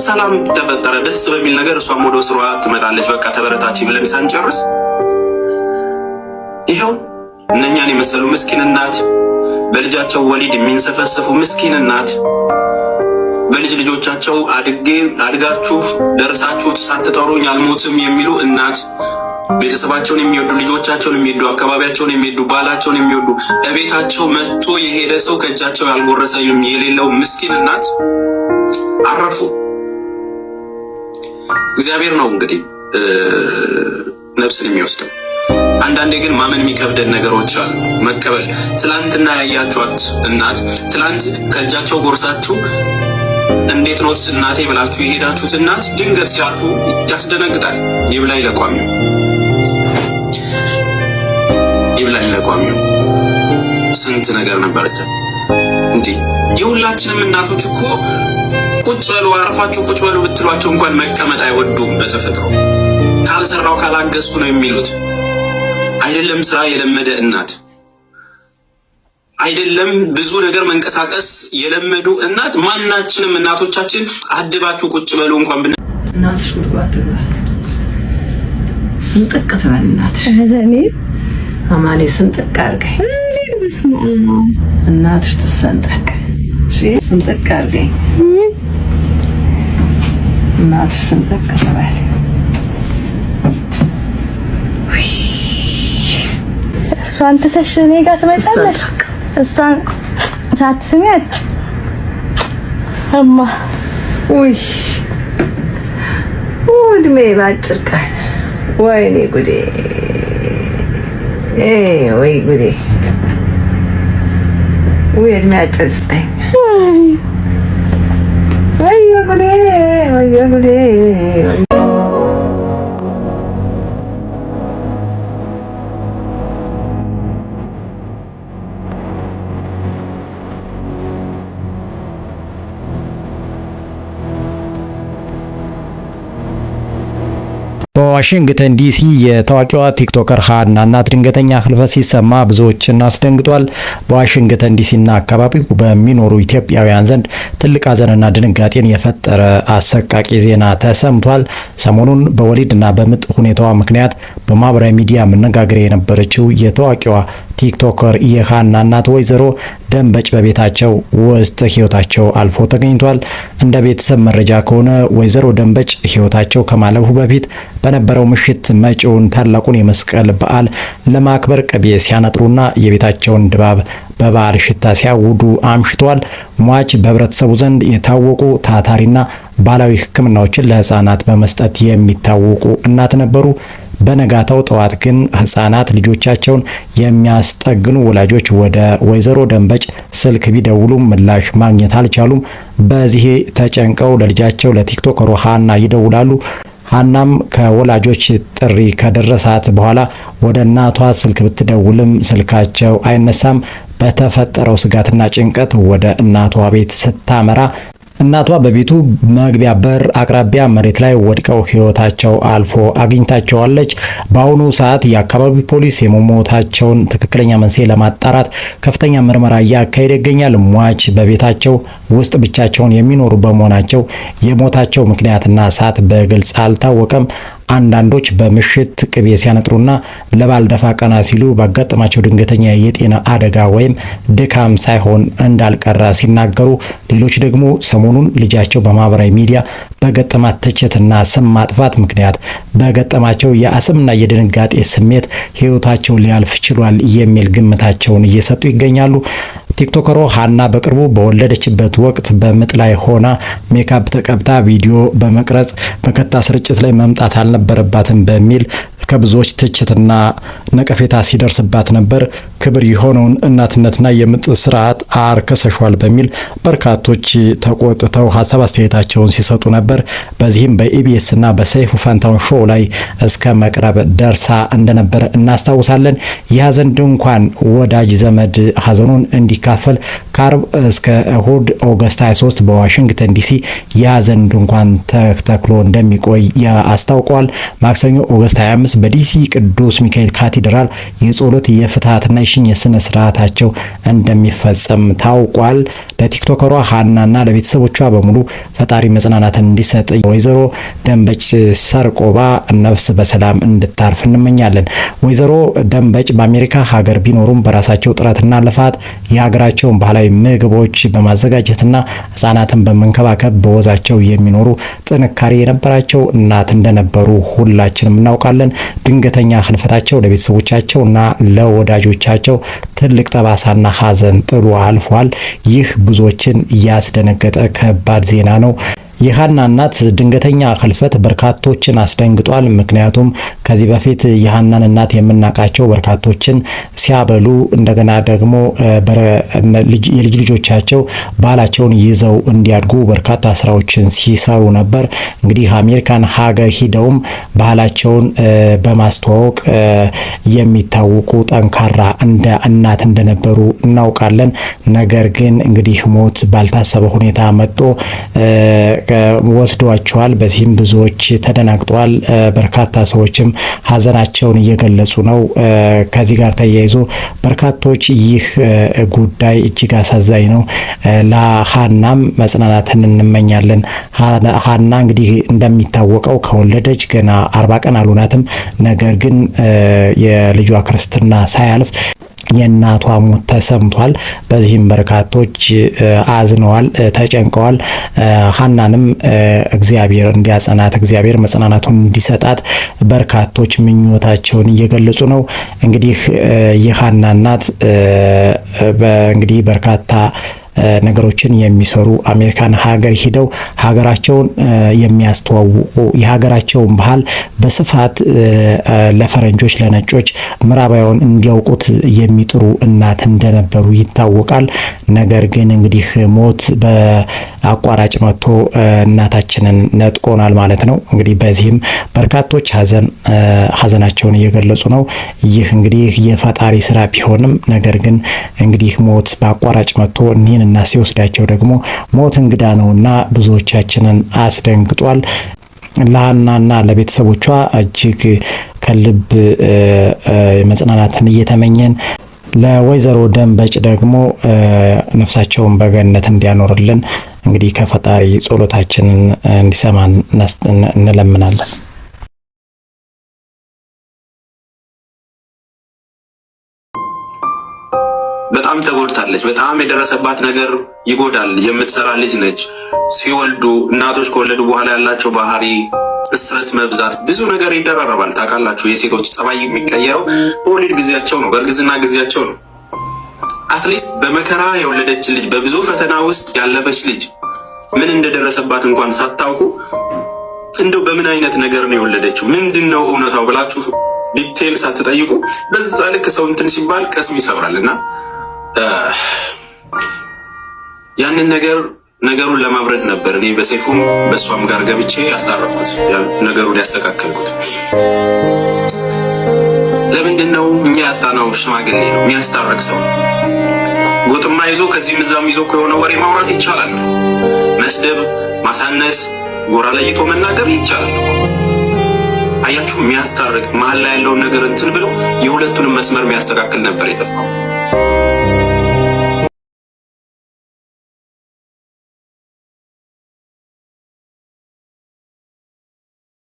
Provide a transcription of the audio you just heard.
ሰላም ተፈጠረ፣ ደስ በሚል ነገር እሷም ወደ ስሯ ትመጣለች። በቃ ተበረታች ብለን ሳንጨርስ ይኸው እነኛን የመሰሉ ምስኪን እናት፣ በልጃቸው ወሊድ የሚንሰፈሰፉ ምስኪን እናት፣ በልጅ ልጆቻቸው አድጋችሁ ደርሳችሁ ሳትጠሩኝ አልሞትም የሚሉ እናት፣ ቤተሰባቸውን የሚወዱ ልጆቻቸውን የሚወዱ አካባቢያቸውን የሚወዱ ባላቸውን የሚወዱ እቤታቸው መጥቶ የሄደ ሰው ከእጃቸው ያልጎረሰ የሌለው ምስኪን እናት አረፉ። እግዚአብሔር ነው እንግዲህ ነፍስን የሚወስደው። አንዳንዴ ግን ማመን የሚከብደን ነገሮች አሉ። መቀበል ትላንትና ያያችኋት እናት ትላንት ከእጃቸው ጎርሳችሁ እንዴት ኖት እናቴ ብላችሁ የሄዳችሁት እናት ድንገት ሲያልፉ ያስደነግጣል። ይብላኝ ለቋሚው፣ ይብላኝ ለቋሚው። ስንት ነገር ነበረች እንዲህ። የሁላችንም እናቶች እኮ ቁጭ በሉ አርፋችሁ ቁጭ በሉ ብትሏቸው እንኳን መቀመጥ አይወዱም። በተፈጥሮ ካልሰራው ካላገዝኩ ነው የሚሉት። አይደለም ስራ የለመደ እናት፣ አይደለም ብዙ ነገር መንቀሳቀስ የለመዱ እናት፣ ማናችንም እናቶቻችን አድባችሁ ቁጭ በሉ እንኳን ብን እናትሽ ጉድጓት ስንጥቅ ትበል እናትሽ። አማኔ ስንጥቅ አድርገኝ እናትሽ ትሰንጠቅ። ስንጥቅ አድርገኝ እናትሽ ስንጥቅ ትበል። እሷን ትተሽ እኔ ጋር ትመጣለሽ። እሷን ሳትስሚያት እማ ውይ እድሜ ባጭር ቀን ወይኔ ጉዴ ወይ ጉዴ ወይ እድሜ አጭር ስጠኝ ወይ ጉዴ ወይ ጉዴ። በዋሽንግተን ዲሲ የታዋቂዋ ቲክቶከር ሃና እናት ድንገተኛ ህልፈት ሲሰማ ብዙዎችን አስደንግጧል። በዋሽንግተን ዲሲና አካባቢው በሚኖሩ ኢትዮጵያውያን ዘንድ ትልቅ ሐዘንና ድንጋጤን የፈጠረ አሰቃቂ ዜና ተሰምቷል። ሰሞኑን በወሊድና በምጥ ሁኔታዋ ምክንያት በማህበራዊ ሚዲያ መነጋገሪያ የነበረችው የታዋቂዋ ቲክቶከር የሃና እናት ወይዘሮ ደንበጭ በቤታቸው ውስጥ ህይወታቸው አልፎ ተገኝቷል። እንደ ቤተሰብ መረጃ ከሆነ ወይዘሮ ደንበጭ ህይወታቸው ከማለፉ በፊት በነበረው ምሽት መጪውን ታላቁን የመስቀል በዓል ለማክበር ቅቤ ሲያነጥሩና የቤታቸውን ድባብ በበዓል ሽታ ሲያውዱ አምሽተዋል። ሟች በህብረተሰቡ ዘንድ የታወቁ ታታሪና ባህላዊ ሕክምናዎችን ለህፃናት በመስጠት የሚታወቁ እናት ነበሩ። በነጋታው ጠዋት ግን ህፃናት ልጆቻቸውን የሚያስጠግኑ ወላጆች ወደ ወይዘሮ ደንበጭ ስልክ ቢደውሉም ምላሽ ማግኘት አልቻሉም። በዚህ ተጨንቀው ለልጃቸው ለቲክቶከሩ ሃና ይደውላሉ። ሃናም ከወላጆች ጥሪ ከደረሳት በኋላ ወደ እናቷ ስልክ ብትደውልም ስልካቸው አይነሳም። በተፈጠረው ስጋትና ጭንቀት ወደ እናቷ ቤት ስታመራ እናቷ በቤቱ መግቢያ በር አቅራቢያ መሬት ላይ ወድቀው ህይወታቸው አልፎ አግኝታቸዋለች። በአሁኑ ሰዓት የአካባቢው ፖሊስ የመሞታቸውን ትክክለኛ መንስኤ ለማጣራት ከፍተኛ ምርመራ እያካሄደ ይገኛል። ሟች በቤታቸው ውስጥ ብቻቸውን የሚኖሩ በመሆናቸው የሞታቸው ምክንያትና ሰዓት በግልጽ አልታወቀም። አንዳንዶች በምሽት ቅቤ ሲያነጥሩና ለባልደፋ ቀና ሲሉ ባጋጠማቸው ድንገተኛ የጤና አደጋ ወይም ድካም ሳይሆን እንዳልቀረ ሲናገሩ፣ ሌሎች ደግሞ ሰሞኑን ልጃቸው በማህበራዊ ሚዲያ በገጠማት ትችትና ስም ማጥፋት ምክንያት በገጠማቸው የአስምና የድንጋጤ ስሜት ህይወታቸው ሊያልፍ ችሏል የሚል ግምታቸውን እየሰጡ ይገኛሉ። ቲክቶከሯ ሃና በቅርቡ በወለደችበት ወቅት በምጥ ላይ ሆና ሜካፕ ተቀብታ ቪዲዮ በመቅረጽ በቀጥታ ስርጭት ላይ መምጣት አልነበረባትም በሚል ከብዙዎች ትችትና ነቀፌታ ሲደርስባት ነበር። ክብር የሆነውን እናትነትና የምጥ ስርዓት አርከሰሿል በሚል በርካቶች ተቆጥተው ሀሳብ አስተያየታቸውን ሲሰጡ ነበር። በዚህም በኢቢኤስ እና በሰይፉ ፋንታውን ሾው ላይ እስከ መቅረብ ደርሳ እንደነበር እናስታውሳለን። የሀዘን ድንኳን ወዳጅ ዘመድ ሀዘኑን እንዲካ እንዲካፈል ከአርብ እስከ እሁድ ኦገስት 23 በዋሽንግተን ዲሲ የሀዘን ድንኳን ተተክሎ እንደሚቆይ አስታውቋል። ማክሰኞ ኦገስት 25 በዲሲ ቅዱስ ሚካኤል ካቴድራል የጸሎት የፍትሃትና የሽኝት ስነ ስርዓታቸው እንደሚፈጸም ታውቋል። ለቲክቶከሯ ሀናና ለቤተሰቦቿ በሙሉ ፈጣሪ መጽናናትን እንዲሰጥ ወይዘሮ ደንበጭ ሰርቆባ ነፍስ በሰላም እንድታርፍ እንመኛለን። ወይዘሮ ደንበጭ በአሜሪካ ሀገር ቢኖሩም በራሳቸው ጥረትና ልፋት የሀገራቸውን ባህላዊ ምግቦች በማዘጋጀትና ሕፃናትን በመንከባከብ በወዛቸው የሚኖሩ ጥንካሬ የነበራቸው እናት እንደነበሩ ሁላችንም እናውቃለን። ድንገተኛ ህልፈታቸው ለቤተሰቦቻቸውና ለወዳጆቻቸው ትልቅ ጠባሳና ሀዘን ጥሎ አልፏል። ይህ ብዙዎችን ያስደነገጠ ከባድ ዜና ነው። የሀና እናት ድንገተኛ ህልፈት በርካቶችን አስደንግጧል። ምክንያቱም ከዚህ በፊት የሀናን እናት የምናውቃቸው በርካቶችን ሲያበሉ እንደገና ደግሞ የልጅ ልጆቻቸው ባህላቸውን ይዘው እንዲያድጉ በርካታ ስራዎችን ሲሰሩ ነበር። እንግዲህ አሜሪካን ሀገር ሂደውም ባህላቸውን በማስተዋወቅ የሚታወቁ ጠንካራ እንደ እናት እንደነበሩ እናውቃለን። ነገር ግን እንግዲህ ሞት ባልታሰበ ሁኔታ መጥቶ ወስዷቸዋል። በዚህም ብዙዎች ተደናግጠዋል። በርካታ ሰዎችም ሀዘናቸውን እየገለጹ ነው። ከዚህ ጋር ተያይዞ በርካቶች ይህ ጉዳይ እጅግ አሳዛኝ ነው፣ ለሀናም መጽናናትን እንመኛለን። ሀና እንግዲህ እንደሚታወቀው ከወለደች ገና 40 ቀን አልሆናትም። ነገር ግን የልጇ ክርስትና ሳያልፍ የእናቷ ሞት ተሰምቷል። በዚህም በርካቶች አዝነዋል፣ ተጨንቀዋል። ሀናንም እግዚአብሔር እንዲያጸናት፣ እግዚአብሔር መጽናናቱን እንዲሰጣት በርካቶች ምኞታቸውን እየገለጹ ነው። እንግዲህ የሀና እናት እንግዲህ በርካታ ነገሮችን የሚሰሩ አሜሪካን ሀገር ሂደው ሀገራቸውን የሚያስተዋውቁ የሀገራቸውን ባህል በስፋት ለፈረንጆች ለነጮች ምዕራባውያን እንዲያውቁት የሚጥሩ እናት እንደነበሩ ይታወቃል። ነገር ግን እንግዲህ ሞት በአቋራጭ መጥቶ እናታችንን ነጥቆናል ማለት ነው። እንግዲህ በዚህም በርካቶች ሀዘናቸውን እየገለጹ ነው። ይህ እንግዲህ የፈጣሪ ስራ ቢሆንም ነገር ግን እንግዲህ ሞት በአቋራጭ መጥቶ እኒህን እና ሲወስዳቸው ደግሞ ሞት እንግዳ ነውና ብዙዎቻችንን አስደንግጧል። ለሀናና ለቤተሰቦቿ እጅግ ከልብ መጽናናትን እየተመኘን ለወይዘሮ ደንበጭ ደግሞ ነፍሳቸውን በገነት እንዲያኖርልን እንግዲህ ከፈጣሪ ጸሎታችንን እንዲሰማን እንለምናለን። በጣም ተጎድታለች። በጣም የደረሰባት ነገር ይጎዳል። የምትሰራ ልጅ ነች። ሲወልዱ እናቶች ከወለዱ በኋላ ያላቸው ባህሪ፣ ስትረስ መብዛት፣ ብዙ ነገር ይደራረባል። ታውቃላችሁ፣ የሴቶች ጸባይ የሚቀየረው በወሊድ ጊዜያቸው ነው፣ በእርግዝና ጊዜያቸው ነው። አትሊስት በመከራ የወለደች ልጅ፣ በብዙ ፈተና ውስጥ ያለፈች ልጅ ምን እንደደረሰባት እንኳን ሳታውቁ እንደው በምን አይነት ነገር ነው የወለደችው፣ ምንድነው እውነታው ብላችሁ ዲቴይል ሳትጠይቁ በዛ ልክ ሰው እንትን ሲባል ቀስም ይሰብራልና ያንን ነገሩን ለማብረድ ነበር እኔ በሰይፉም በሷም ጋር ገብቼ ያሳረኩት ነገሩን ያስተካከልኩት። ለምንድነው እኛ ያጣነው ሽማግሌ ነው የሚያስታርቅ ሰው። ጎጥማ ይዞ ከዚህም እዛም ይዞ ከሆነ ወሬ ማውራት ይቻላል። መስደብ፣ ማሳነስ፣ ጎራ ለይቶ መናገር ይቻላል። አያችሁ፣ የሚያስታርቅ መሀል ላይ ያለውን ነገር እንትን ብሎ የሁለቱንም መስመር የሚያስተካክል ነበር የጠፋው።